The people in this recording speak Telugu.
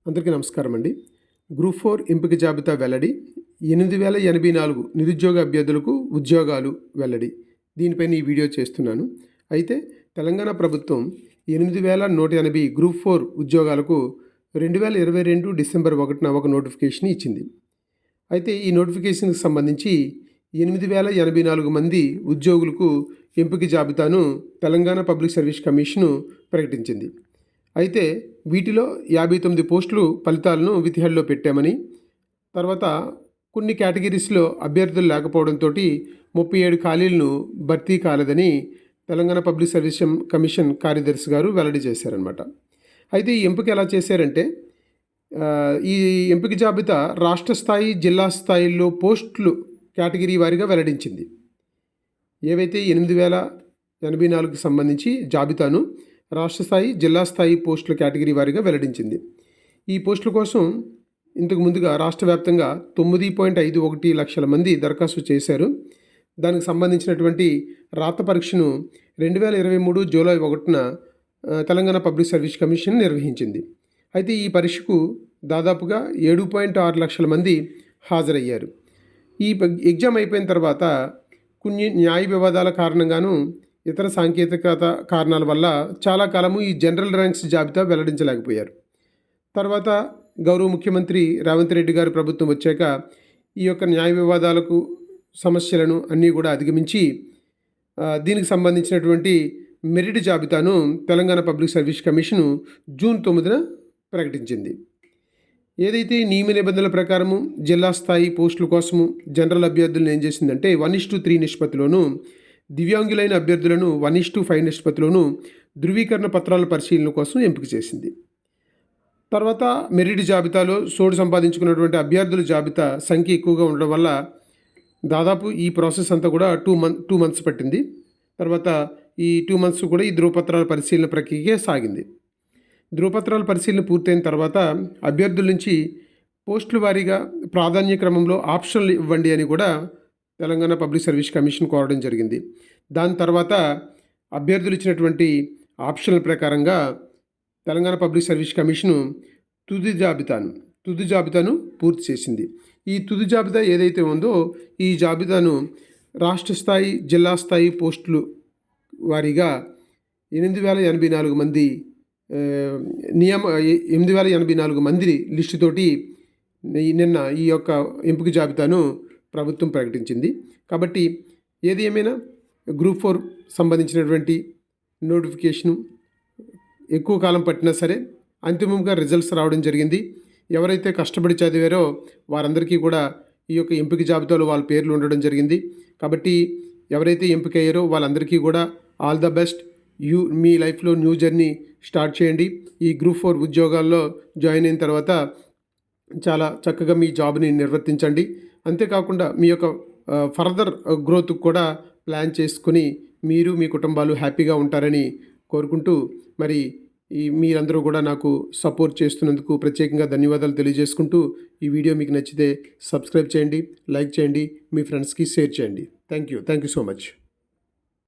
అందరికీ నమస్కారం అండి. గ్రూప్ 4 ఎంపిక జాబితా వెల్లడి. 8084 నిరుద్యోగ అభ్యర్థులకు ఉద్యోగాలు వెల్లడి. దీనిపైన ఈ వీడియో చేస్తున్నాను. అయితే తెలంగాణ ప్రభుత్వం 8180 గ్రూప్ 4 ఉద్యోగాలకు 2022 డిసెంబర్ 1న ఒక నోటిఫికేషన్ ఇచ్చింది. అయితే ఈ నోటిఫికేషన్కి సంబంధించి 8084 మంది ఉద్యోగులకు ఎంపిక జాబితాను తెలంగాణ పబ్లిక్ సర్వీస్ కమిషన్ ప్రకటించింది. అయితే వీటిలో 59 పోస్టులు ఫలితాలను విధిహెడ్లో పెట్టామని, తర్వాత కొన్ని కేటగిరీస్లో అభ్యర్థులు లేకపోవడంతో 37 ఖాళీలను భర్తీ కాలేదని తెలంగాణ పబ్లిక్ సర్వీస్ కమిషన్ కార్యదర్శి గారు వెల్లడి చేశారనమాట. అయితే ఈ ఎంపిక ఎలా చేశారంటే, ఈ ఎంపిక జాబితా రాష్ట్ర స్థాయి, జిల్లా స్థాయిల్లో పోస్టులు కేటగిరీ వారీగా వెల్లడించింది. ఏవైతే 8084కి సంబంధించి జాబితాను రాష్ట్ర స్థాయి, జిల్లా స్థాయి పోస్టుల కేటగిరీ వారీగా వెల్లడించింది. ఈ పోస్టుల కోసం ఇంతకు ముందుగా రాష్ట్ర వ్యాప్తంగా 9.51 లక్షల మంది దరఖాస్తు చేశారు. దానికి సంబంధించినటువంటి రాత పరీక్షను 2023 జూలై 1న తెలంగాణ పబ్లిక్ సర్వీస్ కమిషన్ నిర్వహించింది. అయితే ఈ పరీక్షకు దాదాపుగా 7.6 లక్షల మంది హాజరయ్యారు. ఈ ఎగ్జామ్ అయిపోయిన తర్వాత కొన్ని న్యాయ వివాదాల కారణంగాను, ఇతర సాంకేతికత కారణాల వల్ల చాలా కాలము ఈ జనరల్ ర్యాంక్స్ జాబితా వెల్లడించలేకపోయారు. తర్వాత గౌరవ ముఖ్యమంత్రి రేవంత్ రెడ్డి గారి ప్రభుత్వం వచ్చాక ఈ యొక్క న్యాయ వివాదాలకు సమస్యలను అన్నీ కూడా అధిగమించి దీనికి సంబంధించినటువంటి మెరిట్ జాబితాను Telangana public service commission June 9న ప్రకటించింది. ఏదైతే నియమ నిబంధనల ప్రకారము జిల్లా స్థాయి పోస్టుల కోసము జనరల్ అభ్యర్థులను ఏం చేసిందంటే 1:3 నిష్పత్తిలోను, దివ్యాంగులైన అభ్యర్థులను 1:5 నిష్పత్తిలోను ధృవీకరణ పత్రాల పరిశీలన కోసం ఎంపిక చేసింది. తర్వాత మెరిట్ జాబితాలో చోటు సంపాదించుకున్నటువంటి అభ్యర్థుల జాబితా సంఖ్య ఎక్కువగా ఉండడం వల్ల దాదాపు ఈ ప్రాసెస్ అంతా కూడా 2 మంత్స్ పట్టింది. తర్వాత ఈ 2 మంత్స్ కూడా ఈ ధృవపత్రాల పరిశీలన ప్రక్రియ సాగింది. ధృవపత్రాల పరిశీలన పూర్తయిన తర్వాత అభ్యర్థుల నుంచి పోస్టుల వారీగా ప్రాధాన్య క్రమంలో ఆప్షన్లు ఇవ్వండి అని కూడా తెలంగాణ పబ్లిక్ సర్వీస్ కమిషన్ కోరడం జరిగింది. దాని తర్వాత అభ్యర్థులు ఇచ్చినటువంటి ఆప్షన్ల ప్రకారంగా తెలంగాణ పబ్లిక్ సర్వీస్ కమిషను తుది జాబితాను పూర్తి చేసింది. ఈ తుది జాబితా ఏదైతే ఉందో ఈ జాబితాను రాష్ట్ర స్థాయి, జిల్లా స్థాయి పోస్టులు వారీగా 8084 మంది 8084 మంది లిస్టుతోటి నిన్న ఈ యొక్క ఎంపిక జాబితాను ప్రభుత్వం ప్రకటించింది. కాబట్టి ఏది ఏమైనా గ్రూప్ 4 సంబంధించినటువంటి నోటిఫికేషను ఎక్కువ కాలం పట్టినా సరే అంతిమంగా రిజల్ట్స్ రావడం జరిగింది. ఎవరైతే కష్టపడి చదివారో వారందరికీ కూడా ఈ యొక్క ఎంపిక జాబితాలో వాళ్ళ పేర్లు ఉండడం జరిగింది. కాబట్టి ఎవరైతే ఎంపిక అయ్యారో వాళ్ళందరికీ కూడా ఆల్ ద బెస్ట్. మీ లైఫ్లో న్యూ జర్నీ స్టార్ట్ చేయండి. ఈ గ్రూప్ 4 ఉద్యోగాల్లో జాయిన్ అయిన తర్వాత చాలా చక్కగా మీ జాబ్ని నిర్వర్తించండి. అంతేకాకుండా మీ యొక్క ఫర్దర్ గ్రోత్ కూడా ప్లాన్ చేసుకుని మీరు, మీ కుటుంబాలు హ్యాపీగా ఉంటారని కోరుకుంటూ, మరి మీరందరూ కూడా నాకు సపోర్ట్ చేస్తున్నందుకు ప్రత్యేకంగా ధన్యవాదాలు తెలియజేసుకుంటూ, ఈ వీడియో మీకు నచ్చితే సబ్స్క్రైబ్ చేయండి, లైక్ చేయండి, మీ ఫ్రెండ్స్కి షేర్ చేయండి. Thank you so much.